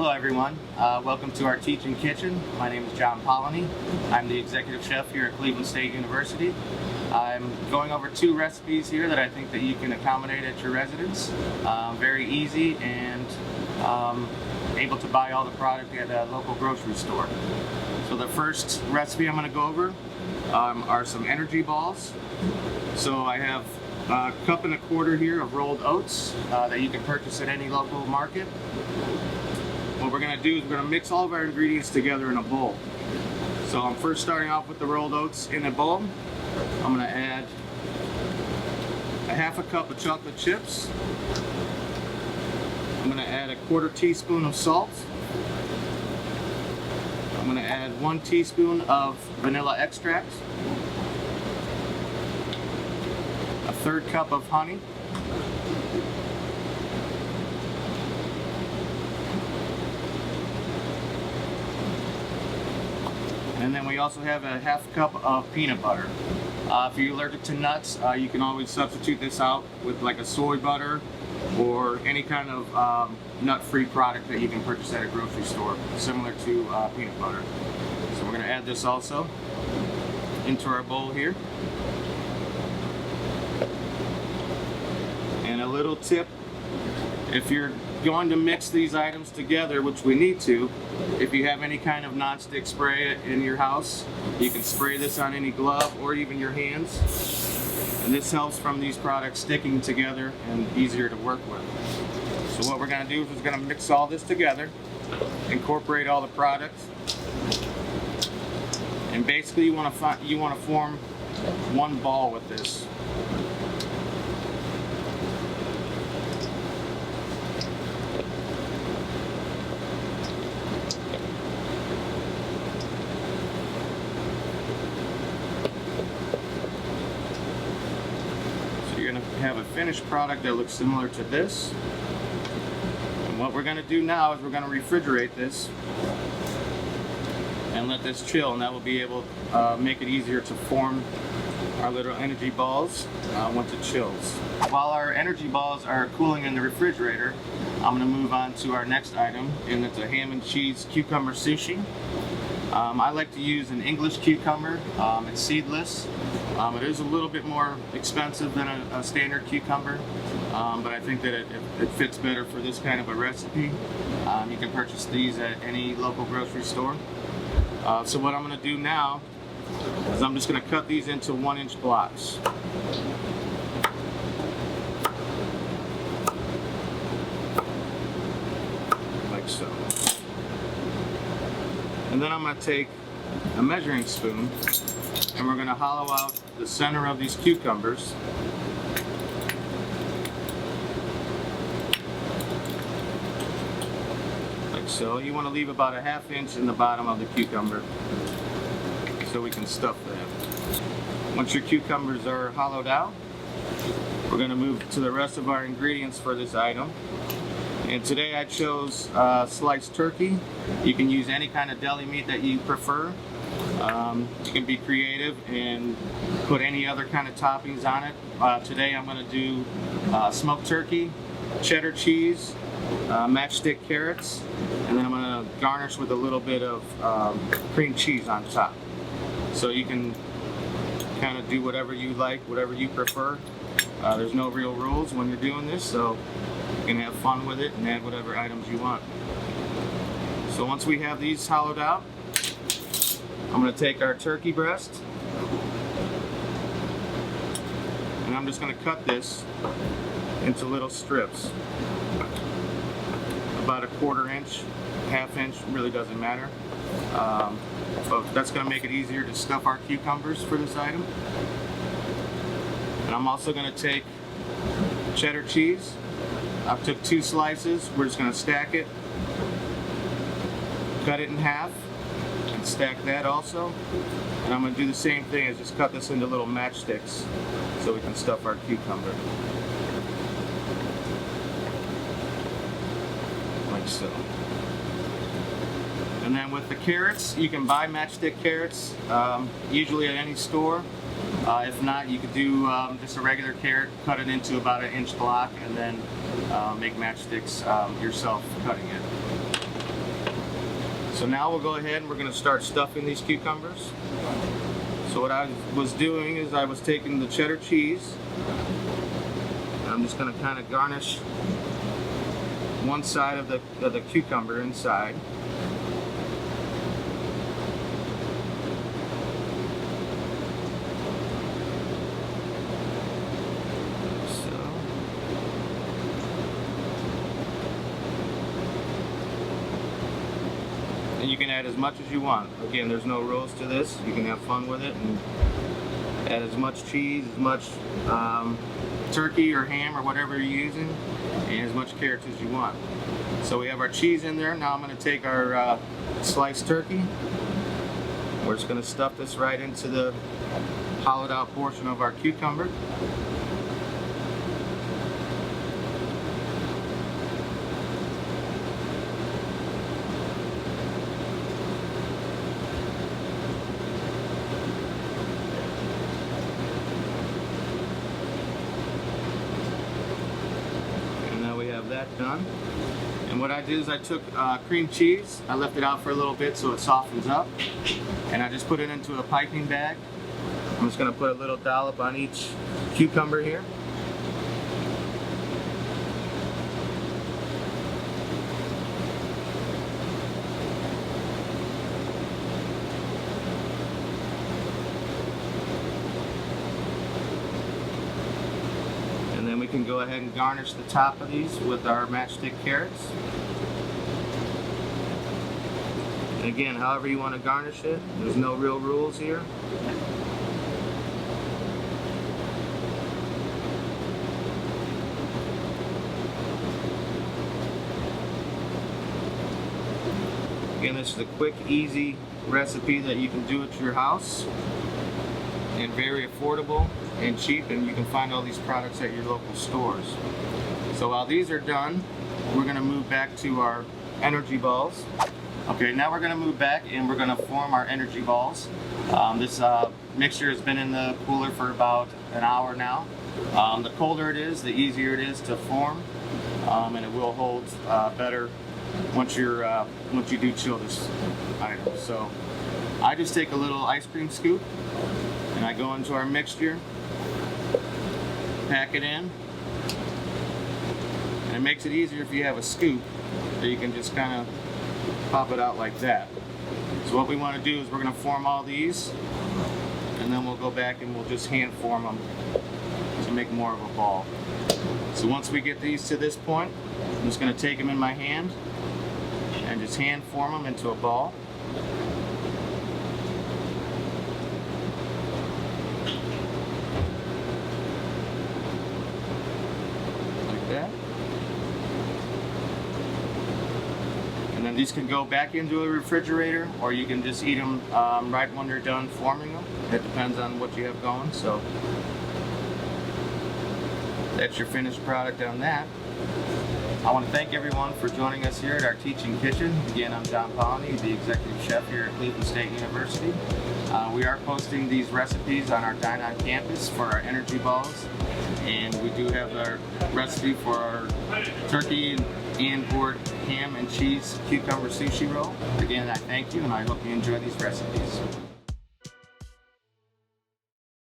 Hello everyone, welcome to our teaching kitchen. My name is John Polonye. I'm the executive chef here at Cleveland State University. I'm going over 2 recipes here that I think that you can accommodate at your residence. Very easy and able to buy all the product at a local grocery store. So the first recipe I'm going to go over are some energy balls. So I have a 1.25 cups here of rolled oats that you can purchase at any local market. What we're going to do is we're going to mix all of our ingredients together in a bowl. So I'm first starting off with the rolled oats in a bowl. I'm going to add a 1/2 cup of chocolate chips. I'm going to add a 1/4 teaspoon of salt. I'm going to add 1 teaspoon of vanilla extract. A 1/3 cup of honey. And then we also have a 1/2 cup of peanut butter. If you're allergic to nuts, you can always substitute this out with like a soy butter or any kind of nut-free product that you can purchase at a grocery store, similar to peanut butter. So we're going to add this also into our bowl here. And a little tip, if you're going to mix these items together, which we need to, if you have any kind of non-stick spray in your house, you can spray this on any glove or even your hands. And this helps from these products sticking together and easier to work with. So what we're going to do is we're going to mix all this together, incorporate all the products, and basically you want to form one ball with this. Have a finished product that looks similar to this. And what we're going to do now is we're going to refrigerate this and let this chill, and that will be able to make it easier to form our little energy balls once it chills. While our energy balls are cooling in the refrigerator, I'm going to move on to our next item, and it's a ham and cheese cucumber sushi. I like to use an English cucumber. It's seedless. It is a little bit more expensive than a standard cucumber, but I think that it fits better for this kind of a recipe. You can purchase these at any local grocery store. So what I'm going to do now is I'm just going to cut these into 1-inch blocks. Like so. And then I'm going to take a measuring spoon and we're going to hollow out the center of these cucumbers. Like so. You want to leave about a 1/2 inch in the bottom of the cucumber so we can stuff that. Once your cucumbers are hollowed out, we're going to move to the rest of our ingredients for this item. And today I chose sliced turkey. You can use any kind of deli meat that you prefer. You can be creative and put any other kind of toppings on it. Today I'm going to do smoked turkey, cheddar cheese, matchstick carrots, and then I'm going to garnish with a little bit of cream cheese on top. So you can kind of do whatever you like, whatever you prefer. There's no real rules when you're doing this, so you can have fun with it and add whatever items you want. So once we have these hollowed out, I'm going to take our turkey breast and I'm just going to cut this into little strips. About a 1/4 inch, 1/2 inch, really doesn't matter. But that's going to make it easier to stuff our cucumbers for this item. And I'm also going to take cheddar cheese. I took 2 slices. We're just going to stack it, cut it in half, and stack that also. And I'm going to do the same thing as just cut this into little matchsticks so we can stuff our cucumber. Like so. And then with the carrots, you can buy matchstick carrots, usually at any store. If not, you could do just a regular carrot, cut it into about 1-inch block, and then make matchsticks yourself cutting it. So now we'll go ahead and we're going to start stuffing these cucumbers. So what I was doing is I was taking the cheddar cheese. I'm just going to kind of garnish one side of the cucumber inside. And you can add as much as you want. Again, there's no rules to this. You can have fun with it and add as much cheese, as much turkey or ham or whatever you're using, and as much carrots as you want. So we have our cheese in there. Now I'm going to take our sliced turkey. We're just going to stuff this right into the hollowed out portion of our cucumber. That done. And what I did is I took cream cheese, I left it out for a little bit so it softens up, and I just put it into a piping bag. I'm just going to put a little dollop on each cucumber here. And then we can go ahead and garnish the top of these with our matchstick carrots. And again, however you want to garnish it, there's no real rules here. Again, this is a quick, easy recipe that you can do at your house, and very affordable and cheap, and you can find all these products at your local stores. So while these are done, we're going to move back to our energy balls. Okay, now we're going to move back and we're going to form our energy balls. This mixture has been in the cooler for about an hour now. The colder it is, the easier it is to form, and it will hold better once you do chill this item. So I just take a little ice cream scoop and I go into our mixture, pack it in, and it makes it easier if you have a scoop that you can just kind of pop it out like that. So what we want to do is we're going to form all these, and then we'll go back and we'll just hand form them to make more of a ball. So once we get these to this point, I'm just going to take them in my hand and just hand form them into a ball. That. And then these can go back into a refrigerator, or you can just eat them right when they're done forming them. It depends on what you have going. So that's your finished product on that. I want to thank everyone for joining us here at our teaching kitchen. Again, I'm John Polonye, the executive chef here at Cleveland State University. We are posting these recipes on our Dine On campus for our energy balls, and we do have our recipe for our turkey and board ham and cheese cucumber sushi roll. Again, I thank you, and I hope you enjoy these recipes.